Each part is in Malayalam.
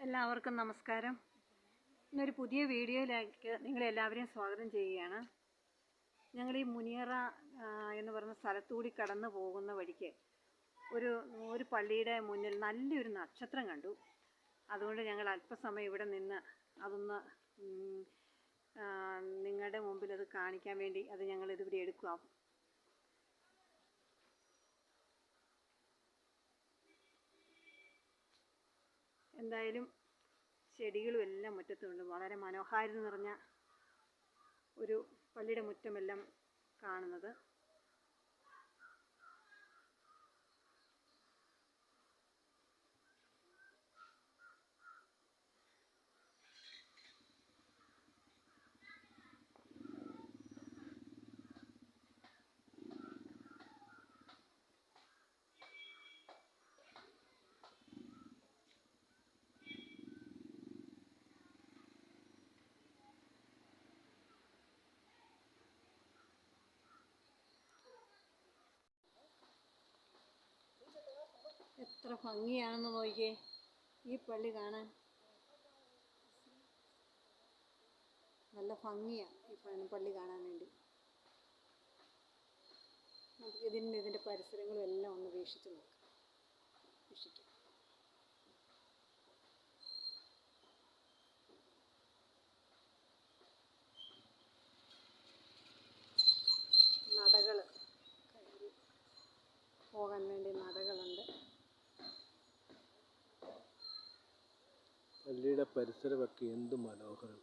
എല്ലാവർക്കും നമസ്കാരം. ഇന്നൊരു പുതിയ വീഡിയോയിലേക്ക് നിങ്ങളെല്ലാവരെയും സ്വാഗതം ചെയ്യുകയാണ്. ഞങ്ങൾ ഈ മുനിയറ എന്ന് പറയുന്ന സ്ഥലത്തുകൂടി കടന്നു പോകുന്ന വഴിക്ക് ഒരു പള്ളിയുടെ മുന്നിൽ നല്ലൊരു നക്ഷത്രം കണ്ടു. അതുകൊണ്ട് ഞങ്ങൾ അല്പസമയം ഇവിടെ നിന്ന് അതൊന്ന് നിങ്ങളുടെ മുമ്പിൽ അത് കാണിക്കാൻ വേണ്ടി അത് ഞങ്ങൾ ഇതിവിടെ എടുക്കുക. എന്തായാലും ചെടികളും എല്ലാം മുറ്റത്തുണ്ട്. വളരെ മനോഹാരിത നിറഞ്ഞ ഒരു പള്ളിയുടെ മുറ്റമെല്ലാം കാണുന്നത്. എത്ര ഭംഗിയാണെന്ന് നോക്കിയേ ഈ പള്ളി കാണാൻ. നല്ല ഭംഗിയാണ് ഈ പള്ളി കാണാൻ വേണ്ടി. നമുക്ക് ഇതിൻ്റെ പരിസരങ്ങളും എല്ലാം ഒന്ന് വീക്ഷിച്ച് നോക്കാം. നടകൾ പോകാൻ വേണ്ടി നടകളുണ്ട്. പള്ളിയുടെ പരിസരമൊക്കെ എന്ത് മനോഹരം.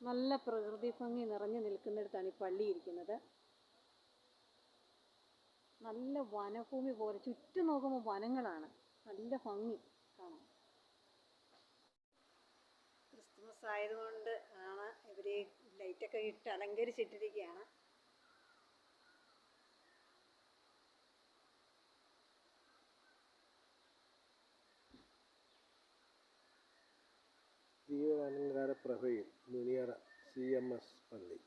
നല്ല പ്രകൃതി ഭംഗി നിറഞ്ഞു നിൽക്കുന്നിടത്താണ് ഈ പള്ളി ഇരിക്കുന്നത്. നല്ല വനഭൂമി പോലെ ചുറ്റും നോക്കുമ്പോൾ വനങ്ങളാണ്. നല്ല ഭംഗി കാണാൻ. ക്രിസ്മസ് ആയതുകൊണ്ട് ആണ് ഇവർ ലൈറ്റൊക്കെ ഇട്ട് അലങ്കരിച്ചിട്ടിരിക്കുകയാണ്. ദീപാലങ്കാര പ്രഭയിൽ മുനിയറ CMS പള്ളി.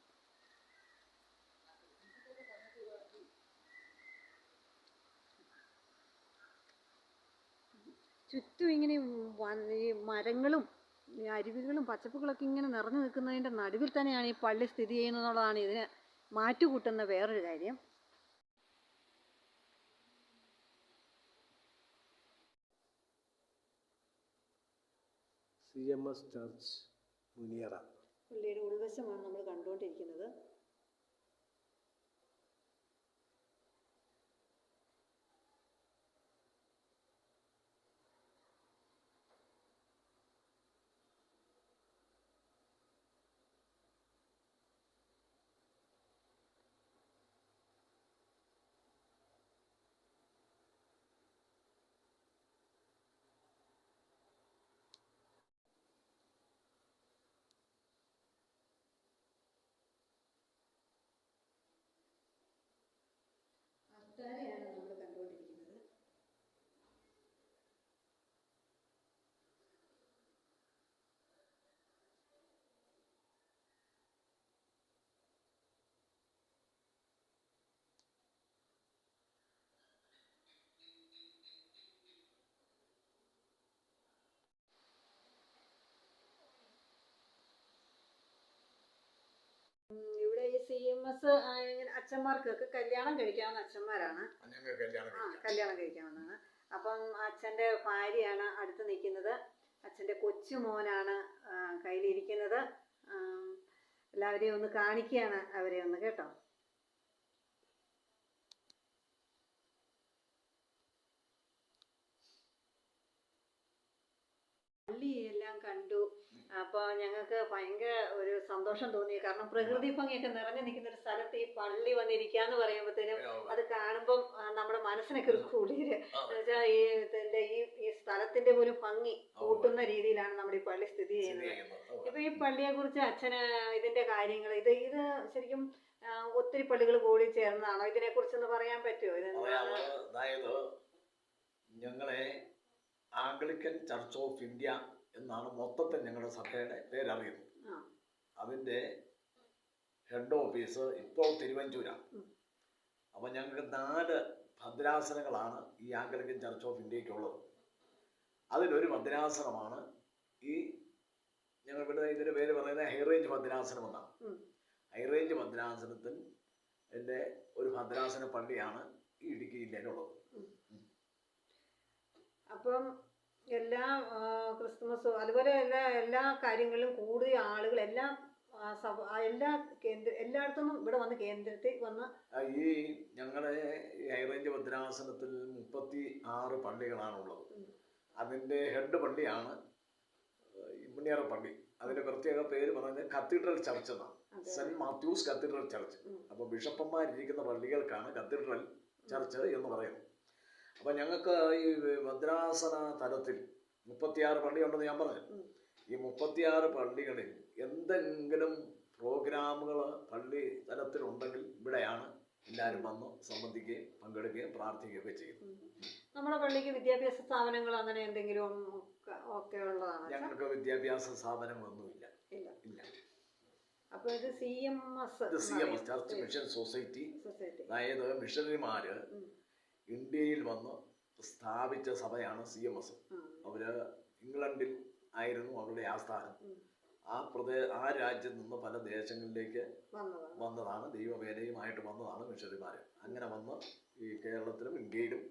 ചുറ്റും ഇങ്ങനെ ഈ മരങ്ങളും അരുവികളും പച്ചപ്പുകളൊക്കെ ഇങ്ങനെ നിറഞ്ഞു നിൽക്കുന്നതിൻ്റെ നടുവിൽ തന്നെയാണ് ഈ പള്ളി സ്ഥിതി ചെയ്യുന്നതെന്നുള്ളതാണ് ഇതിന് മാറ്റുകൂട്ടുന്ന വേറൊരു കാര്യം. CMS church Muniyara. പള്ളിയുടെ ഉൾവശമാണ് നമ്മൾ കണ്ടുകൊണ്ടിരിക്കുന്നത്. അത്താഴയാണ് നമ്മൾ കണ്ടുകൊണ്ടിരിക്കുന്നത്. ഇവിടെ ഈ CMS അച്ഛന്മാർക്കൊക്കെ കല്യാണം കഴിക്കാവുന്ന അച്ഛന്മാരാണ്. കല്യാണം കഴിക്കാവുന്നതാണ്. അപ്പം അച്ഛൻ്റെ ഭാര്യയാണ് അടുത്ത് നിൽക്കുന്നത്. അച്ഛൻ്റെ കൊച്ചുമോനാണ് കയ്യിലിരിക്കുന്നത്. എല്ലാവരെയും ഒന്ന് കാണിക്കുകയാണ് അവരെ ഒന്ന്, കേട്ടോ. പള്ളിയെല്ലാം കണ്ടു. അപ്പോൾ ഞങ്ങൾക്ക് ഭയങ്കര ഒരു സന്തോഷം തോന്നി. കാരണം പ്രകൃതി ഭംഗിയൊക്കെ നിറഞ്ഞു നിൽക്കുന്ന ഒരു സ്ഥലത്ത് ഈ പള്ളി വന്നിരിക്കാന്ന് പറയുമ്പോഴത്തേനും അത് കാണുമ്പം നമ്മുടെ മനസ്സിനൊക്കെ ഒരു കുളിര്. എന്നുവെച്ചാൽ ഈ സ്ഥലത്തിന്റെ പോലും ഭംഗി കൂട്ടുന്ന രീതിയിലാണ് നമ്മുടെ ഈ പള്ളി സ്ഥിതി ചെയ്യുന്നത്. ഇപ്പൊ ഈ പള്ളിയെ കുറിച്ച് അച്ഛന് ഇതിന്റെ കാര്യങ്ങൾ ഇത് ശരിക്കും ഒത്തിരി പള്ളികൾ കൂടി ചേർന്നതാണോ? ഇതിനെ കുറിച്ചൊന്ന് പറയാൻ പറ്റുമോ? അതായത് ഞങ്ങളെ ആംഗ്ലിക്കൻ ചർച്ച് ഓഫ് ഇന്ത്യ എന്നാണ് മൊത്തത്തിൽ ഞങ്ങളുടെ സഭയുടെ പേരറിയുന്നത്. ആ. അതിൻ്റെ ഹെഡ് ഓഫീസ് ഇപ്പോൾ തിരുവഞ്ചൂരാണ്. അപ്പം ഞങ്ങൾക്ക് 4 ഭദ്രാസനങ്ങളാണ് ഈ ആംഗ്ലിക്കൻ ചർച്ച് ഓഫ് ഇന്ത്യക്കുള്ളത്. അതിലൊരു ഭദ്രാസനമാണ് ഈ ഞങ്ങൾ ഇവിടെ ഇതിൻ്റെ പേര് പറയുന്നത് ഹൈറേഞ്ച് ഭദ്രാസനം എന്നാണ്. ഹൈറേഞ്ച് ഭദ്രാസനത്തിൽ എൻ്റെ ഒരു ഭദ്രാസന പള്ളിയാണ് ഈ ഇടുക്കി ജില്ലയിലുള്ളത്. അപ്പം എല്ലാ ക്രിസ്തുമസും അതുപോലെ എല്ലാ കാര്യങ്ങളിലും കൂടുതൽ ആളുകൾ എല്ലായിടത്തുനിന്നും ഇവിടെ വന്ന് കേന്ദ്രത്തിൽ വന്ന് ഈ ഞങ്ങളുടെ ഈ ഹൈറേഞ്ച് ഭദ്രാസനത്തിൽ 36 പള്ളികളാണുള്ളത്. അതിൻ്റെ ഹെഡ് പള്ളിയാണ് മുനിയറ പള്ളി. അതിൻ്റെ പ്രത്യേക പേര് പറയുന്നത് കത്തീഡ്രൽ ചർച്ച് എന്നാണ്. Saint Mathews cathedral church. അപ്പോൾ ബിഷപ്പന്മാരിരിക്കുന്ന പള്ളികൾക്കാണ് കത്തീഡ്രൽ ചർച്ച് എന്ന് പറയുന്നത്. അപ്പോൾ ഞങ്ങൾക്ക് ഈ ഭദ്രാസന തലത്തിൽ 36 പള്ളിയുണ്ടെന്ന് ഞാൻ പറഞ്ഞു. ഈ 36 പള്ളികളിൽ എന്തെങ്കിലും പ്രോഗ്രാമുകൾ പള്ളി തലത്തിലുണ്ടെങ്കിൽ ഇവിടെയാണ് എല്ലാവരും വന്ന് സംബന്ധിക്കുകയും പങ്കെടുക്കുകയും പ്രാർത്ഥിക്കുകയൊക്കെ ചെയ്യും. നമ്മുടെ പള്ളിക്ക് വിദ്യാഭ്യാസ സ്ഥാപനങ്ങൾ അങ്ങനെ എന്തെങ്കിലും ഒക്കെ ഉള്ളതാണ്? ഞങ്ങൾക്ക് വിദ്യാഭ്യാസ സ്ഥാപനങ്ങളൊന്നുമില്ല. ഇല്ല. അപ്പോൾ ഇത് CMS ചർച്ച് മിഷൻ സൊസൈറ്റി, അതായത് മിഷണറിമാര് ഇന്ത്യയിൽ വന്ന് സ്ഥാപിച്ച സഭയാണ് CMS. അവര് ഇംഗ്ലണ്ടിൽ ആയിരുന്നു അവരുടെ ആസ്ഥാനം. ആ രാജ്യത്ത് നിന്ന് പല ദേശങ്ങളിലേക്ക് വന്നതാണ്, ദൈവവേലയുമായിട്ട് വന്നതാണ് മിഷണറിമാർ. അങ്ങനെ വന്ന് ഈ കേരളത്തിലും ഇന്ത്യയിലും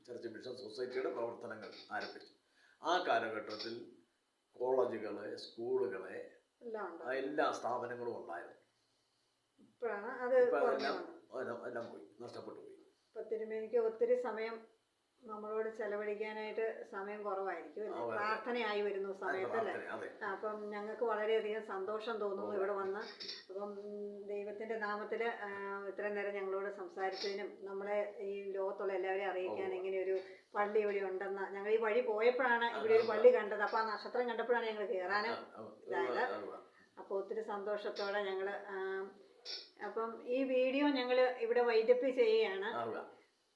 ചർച്ച് മിഷൻ സൊസൈറ്റിയുടെ പ്രവർത്തനങ്ങൾ ആരംഭിച്ചു. ആ കാലഘട്ടത്തിൽ കോളേജുകളെ, സ്കൂളുകളെ, എല്ലാ സ്ഥാപനങ്ങളും ഉണ്ടായിരുന്നു. എല്ലാം പോയി, നഷ്ടപ്പെട്ടു പോയി. തിരുമേനിക്ക് ഒത്തിരി സമയം നമ്മളോട് ചെലവഴിക്കാനായിട്ട് സമയം കുറവായിരിക്കും അല്ലേ? പ്രാർത്ഥനയായി വരുന്നു സമയത്തല്ലേ? അപ്പം ഞങ്ങൾക്ക് വളരെയധികം സന്തോഷം തോന്നുന്നു ഇവിടെ വന്ന്. അപ്പം ദൈവത്തിൻ്റെ നാമത്തിൽ ഇത്രയും നേരം ഞങ്ങളോട് സംസാരിച്ചതിനും നമ്മളെ ഈ ലോകത്തുള്ള എല്ലാവരെയും അറിയിക്കാൻ ഇങ്ങനെ ഒരു പള്ളി ഇവിടെ ഉണ്ടെന്ന് ഞങ്ങൾ ഈ വഴി പോയപ്പോഴാണ് ഇവിടെ ഒരു പള്ളി കണ്ടത്. അപ്പോൾ ആ നക്ഷത്രം കണ്ടപ്പോഴാണ് ഞങ്ങൾ കയറാനും ഇതായത്. അപ്പോൾ ഒത്തിരി സന്തോഷത്തോടെ ഞങ്ങൾ അപ്പം ഈ വീഡിയോ ഞങ്ങൾ ഇവിടെ വൈൻഡപ്പ് ചെയ്യുകയാണ്.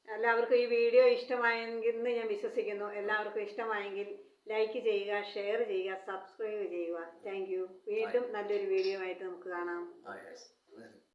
എല്ലാവർക്കും ഈ വീഡിയോ ഇഷ്ടമായെങ്കിൽ ഞാൻ വിശ്വസിക്കുന്നു. എല്ലാവർക്കും ഇഷ്ടമായെങ്കിൽ ലൈക്ക് ചെയ്യുക, ഷെയർ ചെയ്യുക, സബ്സ്ക്രൈബ് ചെയ്യുക. Thank you. വീണ്ടും നല്ലൊരു വീഡിയോ ആയിട്ട് നമുക്ക് കാണാം.